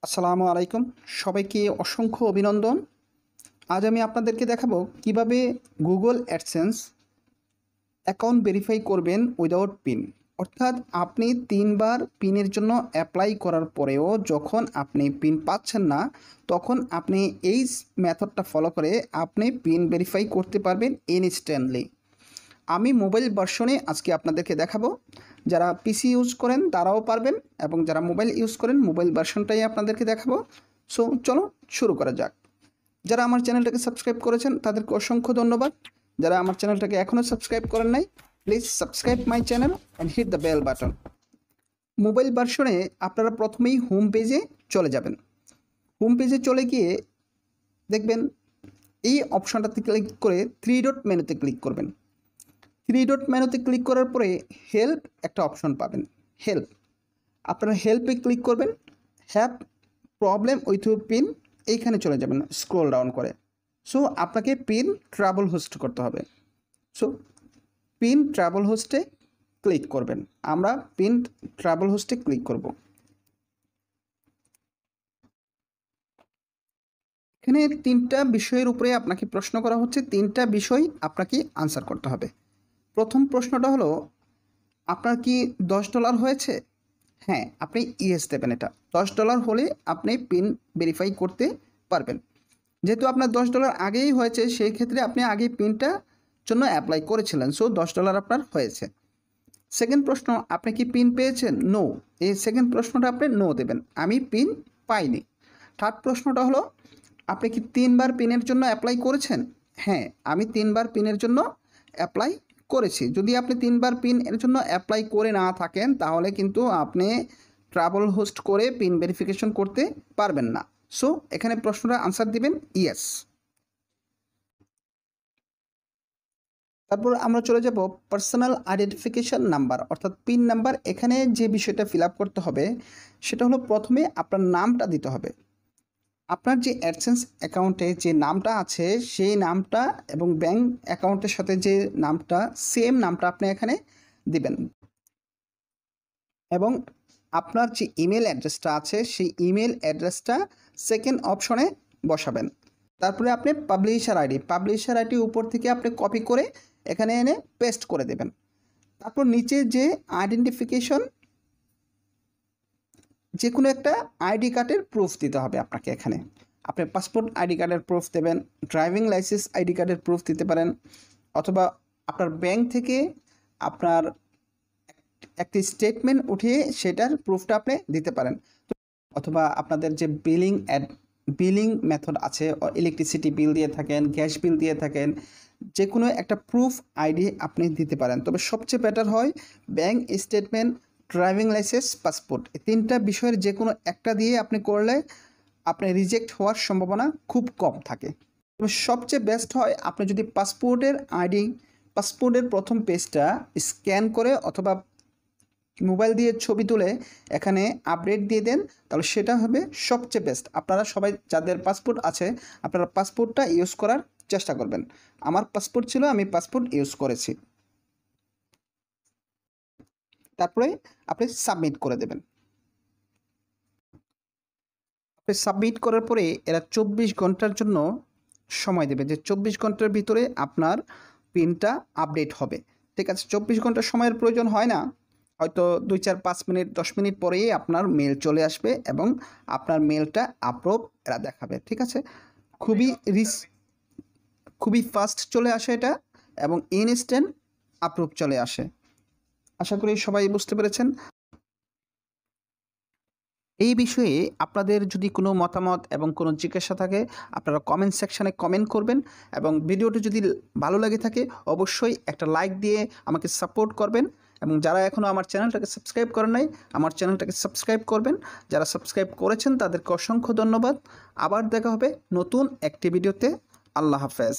আসসালামু আলাইকুম। সবাইকে অসংখ্য অভিনন্দন। আজ আমি আপনাদেরকে দেখাবো কিভাবে গুগল অ্যাডসেন্স অ্যাকাউন্ট ভেরিফাই করবেন উইদাউট পিন। অর্থাৎ আপনি ৩ বার পিনের জন্য অ্যাপ্লাই করার পরেও যখন আপনি পিন পাচ্ছেন না, তখন আপনি এই মেথডটা ফলো করে আপনি পিন ভেরিফাই করতে পারবেন ইনস্ট্যান্টলি। আমি মোবাইল ভার্সনে আজকে আপনাদেরকে দেখাবো। যারা পিসি ইউজ করেন তারাও পারবেন এবং যারা মোবাইল ইউজ করেন মোবাইল ভার্সনটাই আপনাদেরকে দেখাবো। সো চলো শুরু করা যাক। যারা আমার চ্যানেলটাকে সাবস্ক্রাইব করেছেন তাদেরকে অসংখ্য ধন্যবাদ। যারা আমার চ্যানেলটাকে এখনও সাবস্ক্রাইব করেন নাই, please subscribe my channel and hit the bell button. Mobile ভার্সনে আপনারা প্রথমেই হোম পেজে চলে যাবেন। হোম পেজে চলে গিয়ে দেখবেন এই অপশানটাতে ক্লিক করে 3 ডট মেনুতে ক্লিক করবেন। 3 ডট মেনুতে ক্লিক করার পরে হেল্প একটা অপশন পাবেন। হেল্প, আপনারা হেল্পে ক্লিক করবেন। Have problem with your pin, এইখানে চলে যাবেন স্ক্রল ডাউন করে। সো আপনাকে পিন ট্রাভেল হোস্ট করতে হবে। সো পিন ট্রাভেল হোস্টে ক্লিক করবেন। আমরা পিন ট্রাভেল হোস্টে ক্লিক করব। এখানে 3টা বিষয়ের উপরে আপনাকে প্রশ্ন করা হচ্ছে। 3টা বিষয় আপনাকে আনসার করতে হবে। প্রথম প্রশ্নটা হলো, আপনার কি $10 হয়েছে? হ্যাঁ, আপনি ইয়েস দেবেন। এটা $10 হলে আপনি পিন ভেরিফাই করতে পারবেন। যেহেতু আপনার $10 আগেই হয়েছে, সেই ক্ষেত্রে আপনি আগেই পিনটা জন্য অ্যাপ্লাই করেছিলেন, সো $10 আপনার হয়েছে। সেকেন্ড প্রশ্ন, আপনি কি পিন পেয়েছেন? নো, এই সেকেন্ড প্রশ্নটা আপনি নো দেবেন, আমি পিন পাইনি। থার্ড প্রশ্নটা হলো, আপনি কি 3 বার পিনের জন্য অ্যাপ্লাই করেছেন? হ্যাঁ, আমি 3 বার পিনের জন্য অ্যাপ্লাই করেছি। যদি আপনি 3 বার পিন এর জন্য অ্যাপ্লাই করে না থাকেন, তাহলে কিন্তু আপনি ট্রাভেল হোস্ট করে পিন ভেরিফিকেশন করতে পারবেন না। সো এখানে প্রশ্নটা আনসার দিবেন ইয়েস। তারপর আমরা চলে যাব পার্সোনাল আইডেন্টিফিকেশন নাম্বার, অর্থাৎ পিন নাম্বার। এখানে যে বিষয়টা ফিল আপ করতে হবে সেটা হলো, প্রথমে আপনার নামটা দিতে হবে। আপনার যে অ্যাডসেন্স অ্যাকাউন্টে যে নামটা আছে সেই নামটা এবং ব্যাঙ্ক অ্যাকাউন্টের সাথে যে নামটা, সেম নামটা আপনি এখানে দিবেন। এবং আপনার যে ইমেল অ্যাড্রেসটা আছে সেই ইমেল অ্যাড্রেসটা সেকেন্ড অপশনে বসাবেন। তারপরে আপনি পাবলিশার আইডি উপর থেকে আপনি কপি করে এখানে এনে পেস্ট করে দেবেন। তারপর নিচে যে আইডেন্টিফিকেশন, যে কোনো একটা আইডি কার্ডের প্রুফ দিতে হবে আপনাকে। এখানে আপনি পাসপোর্ট আইডি কার্ডের প্রুফ দেবেন, ড্রাইভিং লাইসেন্স আইডি কার্ডের প্রুফ দিতে পারেন, অথবা আপনার ব্যাংক থেকে আপনার একটি স্টেটমেন্ট উঠিয়ে সেটার প্রুফটা আপনি দিতে পারেন। অথবা আপনাদের যে বিলিং মেথড আছে, ইলেকট্রিসিটি বিল দিয়ে থাকেন, গ্যাস বিল দিয়ে থাকেন, যে কোনো একটা প্রুফ আইডি আপনি দিতে পারেন। তবে সবচেয়ে বেটার হয় bank statement, driving licence, passport, এই 3টা বিষয়ের যে কোনো একটা দিয়ে আপনি করলে আপনি রিজেক্ট হওয়ার সম্ভাবনা খুব কম থাকে। তবে সবচেয়ে বেস্ট হয় আপনি যদি পাসপোর্টের প্রথম পেজটা স্ক্যান করে অথবা মোবাইল দিয়ে ছবি তুলে এখানে আপডেট দিয়ে দেন, তাহলে সেটা হবে সবচেয়ে বেস্ট। আপনারা সবাই যাদের পাসপোর্ট আছে, আপনারা পাসপোর্টটা ইউজ করার চেষ্টা করবেন। আমার পাসপোর্ট ছিল, আমি পাসপোর্ট ইউজ করেছি। তারপরে আপনি সাবমিট করে দেবেন। আপনি সাবমিট করার পরে এরা 24 ঘন্টার জন্য সময় দেবে, যে 24 ঘন্টার ভিতরে আপনার পিনটা আপডেট হবে। ঠিক আছে, 24 ঘন্টা সময়ের প্রয়োজন হয় না, হয়তো 2, 4, 5 মিনিট 10 মিনিট পরেই আপনার মেল চলে আসবে এবং আপনার মেলটা অ্যাপ্রুভ এরা দেখাবে। ঠিক আছে, খুবই খুবই ফাস্ট চলে আসে এটা এবং ইনস্ট্যান্ট অ্যাপ্রুভ চলে আসে। আশা করি সবাই বুঝতে পেরেছেন। এই বিষয়ে আপনাদের যদি কোনো মতামত এবং কোনো জিজ্ঞাসা থাকে, আপনারা কমেন্ট সেকশানে কমেন্ট করবেন এবং ভিডিওটি যদি ভালো লাগে থাকে অবশ্যই একটা লাইক দিয়ে আমাকে সাপোর্ট করবেন। এবং যারা এখনও আমার চ্যানেলটাকে সাবস্ক্রাইব করেন নাই, আমার চ্যানেলটাকে সাবস্ক্রাইব করবেন। যারা সাবস্ক্রাইব করেছেন তাদেরকে অসংখ্য ধন্যবাদ। আবার দেখা হবে নতুন একটি ভিডিওতে। আল্লাহ হাফেজ।